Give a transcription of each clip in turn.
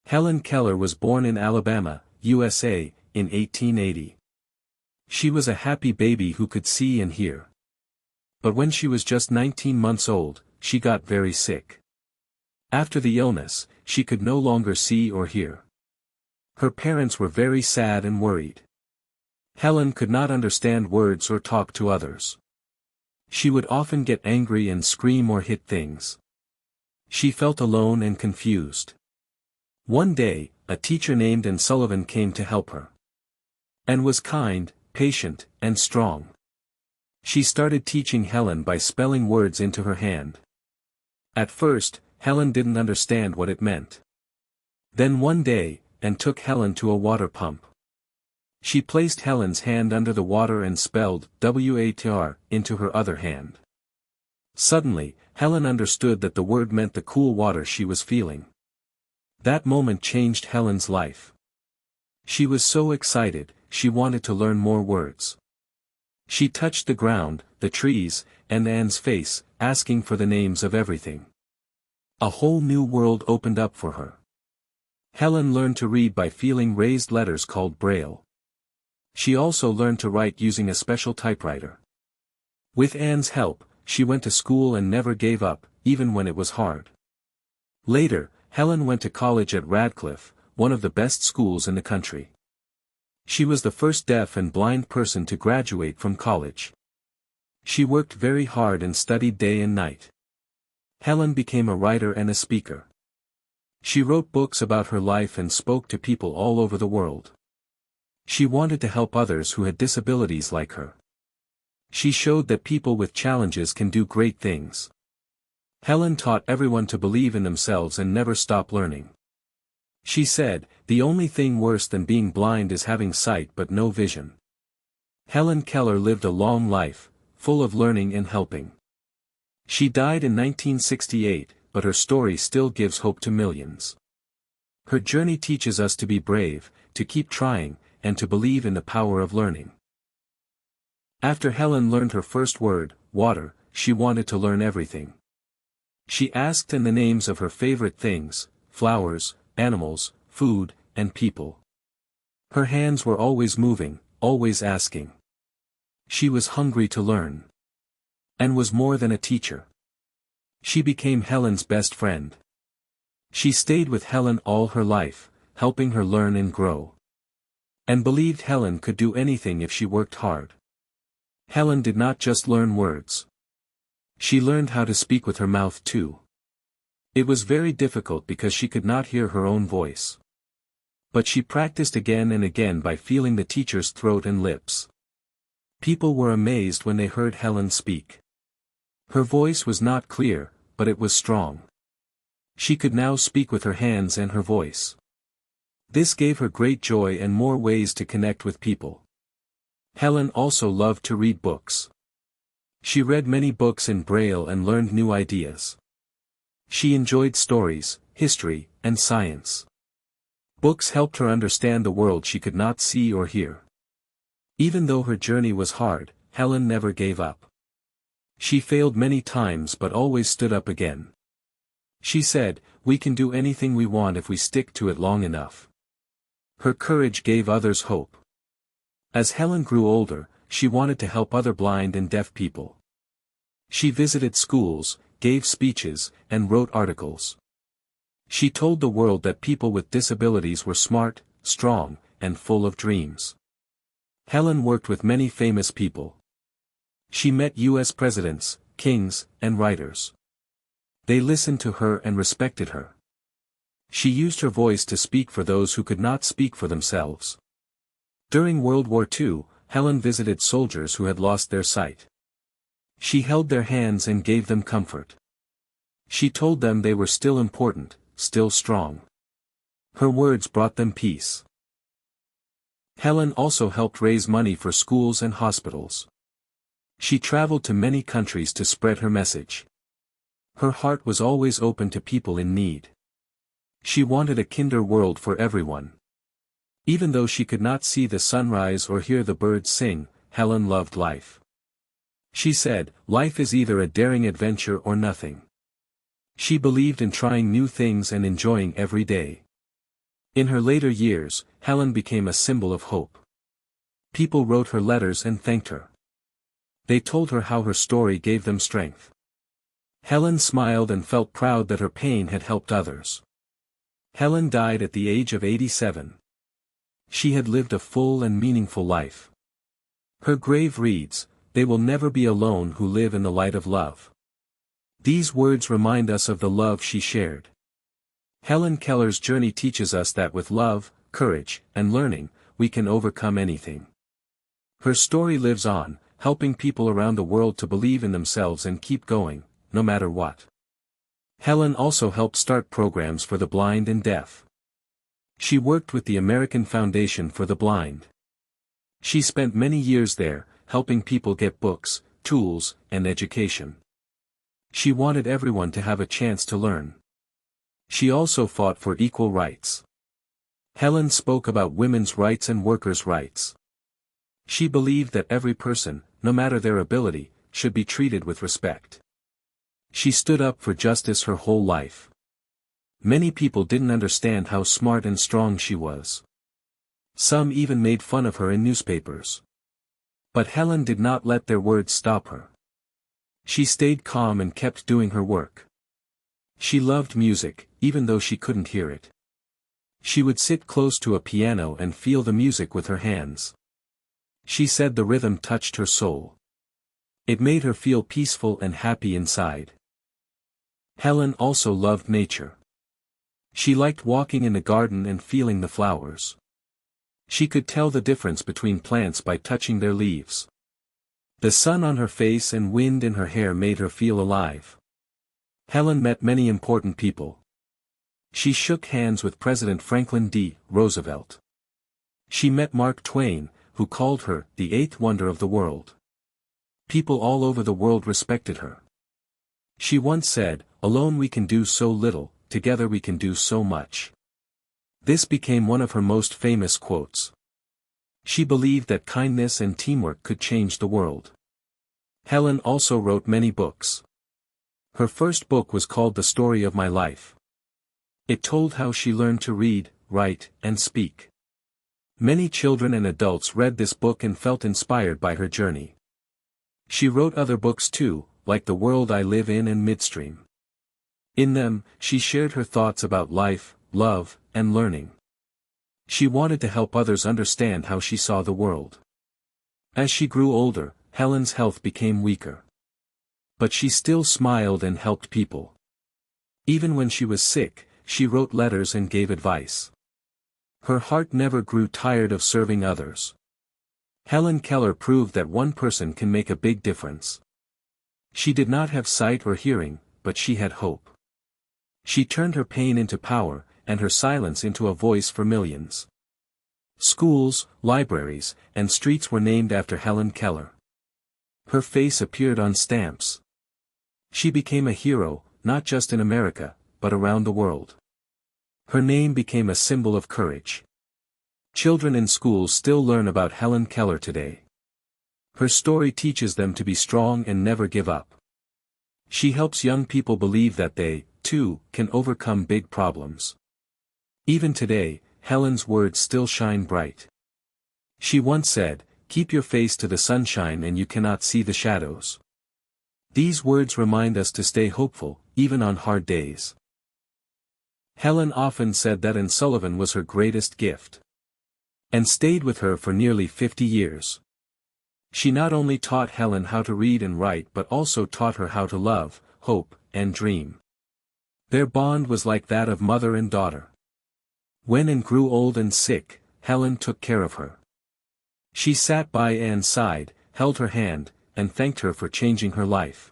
Helen Keller was born in Alabama, USA, in 1880. She was a happy baby who could see and hear. But when she was just 19 months old, she got very sick. After the illness, she could no longer see or hear. Her parents were very sad and worried. Helen could not understand words or talk to others. She would often get angry and scream or hit things. She felt alone and confused. One day, a teacher named Anne Sullivan came to help her. Anne was kind, patient, and strong. She started teaching Helen by spelling words into her hand. At first, Helen didn't understand what it meant. Then one day, Anne took Helen to a water pump. She placed Helen's hand under the water and spelled water into her other hand. Suddenly, Helen understood that the word meant the cool water she was feeling. That moment changed Helen's life. She was so excited, she wanted to learn more words. She touched the ground, the trees, and Anne's face, asking for the names of everything. A whole new world opened up for her. Helen learned to read by feeling raised letters called Braille. She also learned to write using a special typewriter. With Anne's help, she went to school and never gave up, even when it was hard. Later, Helen went to college at Radcliffe, one of the best schools in the country. She was the first deaf and blind person to graduate from college. She worked very hard and studied day and night. Helen became a writer and a speaker. She wrote books about her life and spoke to people all over the world. She wanted to help others who had disabilities like her. She showed that people with challenges can do great things. Helen taught everyone to believe in themselves and never stop learning. She said, "The only thing worse than being blind is having sight but no vision." Helen Keller lived a long life, full of learning and helping. She died in 1968, but her story still gives hope to millions. Her journey teaches us to be brave, to keep trying, and to believe in the power of learning. After Helen learned her first word, water, she wanted to learn everything. She asked Anne the names of her favorite things, flowers, animals, food, and people. Her hands were always moving, always asking. She was hungry to learn. Anne was more than a teacher. She became Helen's best friend. She stayed with Helen all her life, helping her learn and grow. Anne believed Helen could do anything if she worked hard. Helen did not just learn words. She learned how to speak with her mouth too. It was very difficult because she could not hear her own voice. But she practiced again and again by feeling the teacher's throat and lips. People were amazed when they heard Helen speak. Her voice was not clear, but it was strong. She could now speak with her hands and her voice. This gave her great joy and more ways to connect with people. Helen also loved to read books. She read many books in Braille and learned new ideas. She enjoyed stories, history, and science. Books helped her understand the world she could not see or hear. Even though her journey was hard, Helen never gave up. She failed many times but always stood up again. She said, "We can do anything we want if we stick to it long enough." Her courage gave others hope. As Helen grew older, she wanted to help other blind and deaf people. She visited schools, gave speeches, and wrote articles. She told the world that people with disabilities were smart, strong, and full of dreams. Helen worked with many famous people. She met U.S. presidents, kings, and writers. They listened to her and respected her. She used her voice to speak for those who could not speak for themselves. During World War II, Helen visited soldiers who had lost their sight. She held their hands and gave them comfort. She told them they were still important, still strong. Her words brought them peace. Helen also helped raise money for schools and hospitals. She traveled to many countries to spread her message. Her heart was always open to people in need. She wanted a kinder world for everyone. Even though she could not see the sunrise or hear the birds sing, Helen loved life. She said, "Life is either a daring adventure or nothing." She believed in trying new things and enjoying every day. In her later years, Helen became a symbol of hope. People wrote her letters and thanked her. They told her how her story gave them strength. Helen smiled and felt proud that her pain had helped others. Helen died at the age of 87. She had lived a full and meaningful life. Her grave reads, "They will never be alone who live in the light of love." These words remind us of the love she shared. Helen Keller's journey teaches us that with love, courage, and learning, we can overcome anything. Her story lives on, helping people around the world to believe in themselves and keep going, no matter what. Helen also helped start programs for the blind and deaf. She worked with the American Foundation for the Blind. She spent many years there, helping people get books, tools, and education. She wanted everyone to have a chance to learn. She also fought for equal rights. Helen spoke about women's rights and workers' rights. She believed that every person, no matter their ability, should be treated with respect. She stood up for justice her whole life. Many people didn't understand how smart and strong she was. Some even made fun of her in newspapers. But Helen did not let their words stop her. She stayed calm and kept doing her work. She loved music, even though she couldn't hear it. She would sit close to a piano and feel the music with her hands. She said the rhythm touched her soul. It made her feel peaceful and happy inside. Helen also loved nature. She liked walking in the garden and feeling the flowers. She could tell the difference between plants by touching their leaves. The sun on her face and wind in her hair made her feel alive. Helen met many important people. She shook hands with President Franklin D. Roosevelt. She met Mark Twain, who called her the eighth wonder of the world. People all over the world respected her. She once said, "Alone we can do so little, together we can do so much." This became one of her most famous quotes. She believed that kindness and teamwork could change the world. Helen also wrote many books. Her first book was called The Story of My Life. It told how she learned to read, write, and speak. Many children and adults read this book and felt inspired by her journey. She wrote other books too, like The World I Live In and Midstream. In them, she shared her thoughts about life, love, and learning. She wanted to help others understand how she saw the world. As she grew older, Helen's health became weaker. But she still smiled and helped people. Even when she was sick, she wrote letters and gave advice. Her heart never grew tired of serving others. Helen Keller proved that one person can make a big difference. She did not have sight or hearing, but she had hope. She turned her pain into power, and her silence into a voice for millions. Schools, libraries, and streets were named after Helen Keller. Her face appeared on stamps. She became a hero, not just in America, but around the world. Her name became a symbol of courage. Children in schools still learn about Helen Keller today. Her story teaches them to be strong and never give up. She helps young people believe that they, too, can overcome big problems. Even today, Helen's words still shine bright. She once said, "Keep your face to the sunshine and you cannot see the shadows." These words remind us to stay hopeful, even on hard days. Helen often said that Anne Sullivan was her greatest gift. And stayed with her for nearly 50 years. She not only taught Helen how to read and write but also taught her how to love, hope, and dream. Their bond was like that of mother and daughter. When Anne grew old and sick, Helen took care of her. She sat by Anne's side, held her hand, and thanked her for changing her life.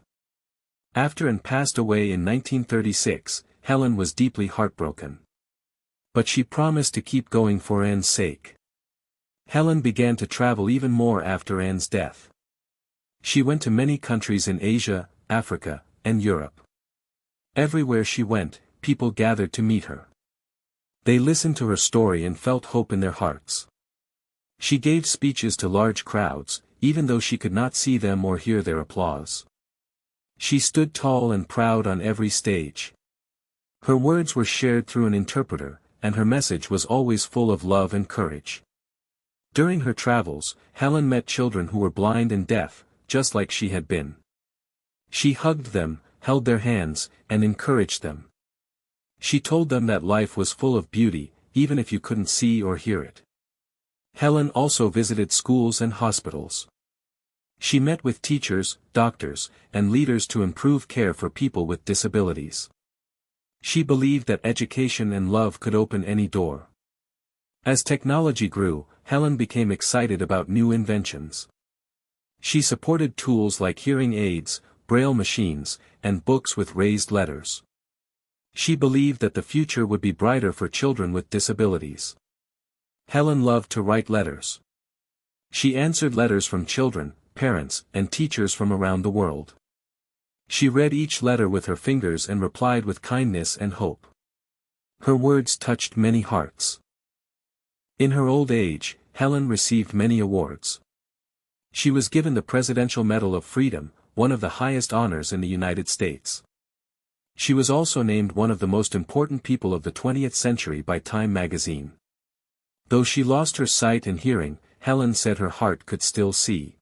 After Anne passed away in 1936, Helen was deeply heartbroken. But she promised to keep going for Anne's sake. Helen began to travel even more after Anne's death. She went to many countries in Asia, Africa, and Europe. Everywhere she went, people gathered to meet her. They listened to her story and felt hope in their hearts. She gave speeches to large crowds, even though she could not see them or hear their applause. She stood tall and proud on every stage. Her words were shared through an interpreter, and her message was always full of love and courage. During her travels, Helen met children who were blind and deaf, just like she had been. She hugged them, held their hands, and encouraged them. She told them that life was full of beauty, even if you couldn't see or hear it. Helen also visited schools and hospitals. She met with teachers, doctors, and leaders to improve care for people with disabilities. She believed that education and love could open any door. As technology grew, Helen became excited about new inventions. She supported tools like hearing aids, braille machines, and books with raised letters. She believed that the future would be brighter for children with disabilities. Helen loved to write letters. She answered letters from children, parents, and teachers from around the world. She read each letter with her fingers and replied with kindness and hope. Her words touched many hearts. In her old age, Helen received many awards. She was given the Presidential Medal of Freedom, one of the highest honors in the United States. She was also named one of the most important people of the 20th century by Time magazine. Though she lost her sight and hearing, Helen said her heart could still see.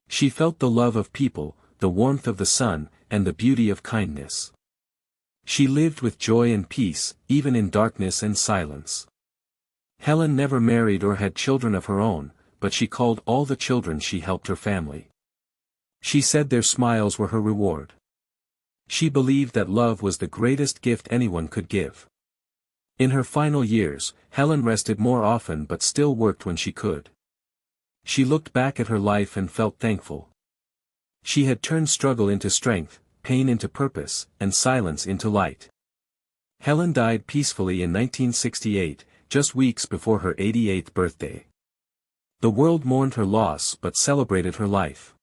She felt the love of people, the warmth of the sun, and the beauty of kindness. She lived with joy and peace, even in darkness and silence. Helen never married or had children of her own, but she called all the children she helped her family. She said their smiles were her reward. She believed that love was the greatest gift anyone could give. In her final years, Helen rested more often but still worked when she could. She looked back at her life and felt thankful. She had turned struggle into strength, pain into purpose, and silence into light. Helen died peacefully in 1968, just weeks before her 88th birthday. The world mourned her loss but celebrated her life.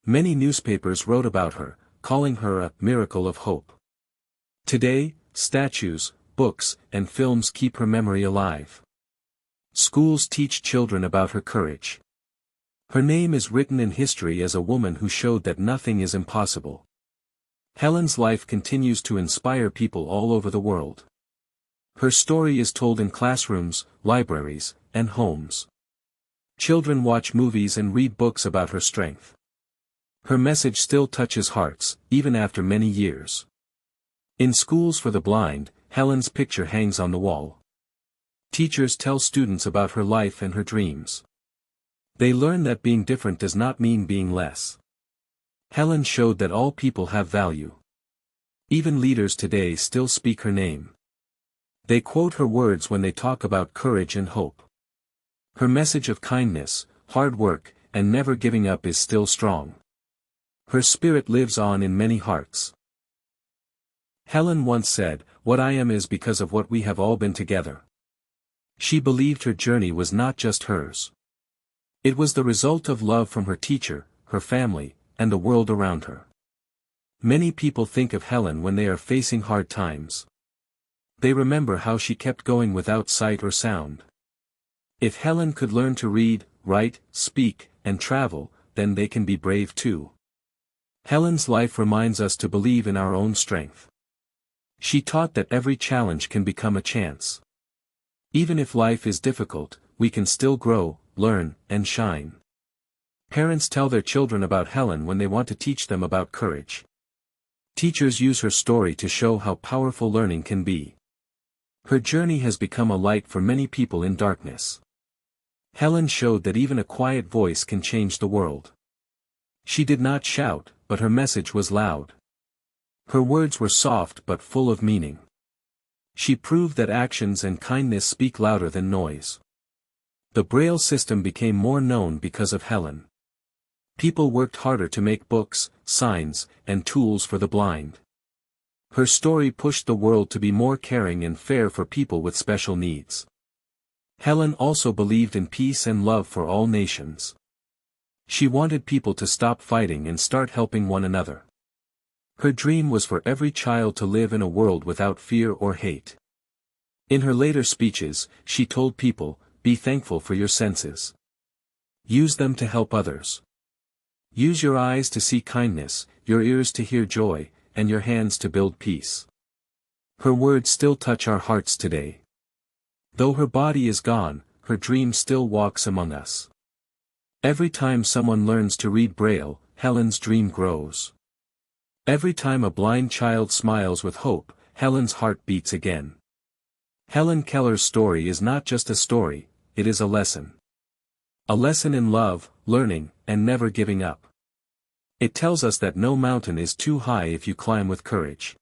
Many newspapers wrote about her, calling her a miracle of hope. Today, statues, books, and films keep her memory alive. Schools teach children about her courage. Her name is written in history as a woman who showed that nothing is impossible. Helen's life continues to inspire people all over the world. Her story is told in classrooms, libraries, and homes. Children watch movies and read books about her strength. Her message still touches hearts, even after many years. In schools for the blind, Helen's picture hangs on the wall. Teachers tell students about her life and her dreams. They learn that being different does not mean being less. Helen showed that all people have value. Even leaders today still speak her name. They quote her words when they talk about courage and hope. Her message of kindness, hard work, and never giving up is still strong. Her spirit lives on in many hearts. Helen once said, "What I am is because of what we have all been together." She believed her journey was not just hers. It was the result of love from her teacher, her family, and the world around her. Many people think of Helen when they are facing hard times. They remember how she kept going without sight or sound. If Helen could learn to read, write, speak, and travel, then they can be brave too. Helen's life reminds us to believe in our own strength. She taught that every challenge can become a chance. Even if life is difficult, we can still grow, learn, and shine. Parents tell their children about Helen when they want to teach them about courage. Teachers use her story to show how powerful learning can be. Her journey has become a light for many people in darkness. Helen showed that even a quiet voice can change the world. She did not shout, but her message was loud. Her words were soft but full of meaning. She proved that actions and kindness speak louder than noise. The Braille system became more known because of Helen. People worked harder to make books, signs, and tools for the blind. Her story pushed the world to be more caring and fair for people with special needs. Helen also believed in peace and love for all nations. She wanted people to stop fighting and start helping one another. Her dream was for every child to live in a world without fear or hate. In her later speeches, she told people, "Be thankful for your senses. Use them to help others. Use your eyes to see kindness, your ears to hear joy, and your hands to build peace." Her words still touch our hearts today. Though her body is gone, her dream still walks among us. Every time someone learns to read Braille, Helen's dream grows. Every time a blind child smiles with hope, Helen's heart beats again. Helen Keller's story is not just a story, it is a lesson. A lesson in love, learning, and never giving up. It tells us that no mountain is too high if you climb with courage.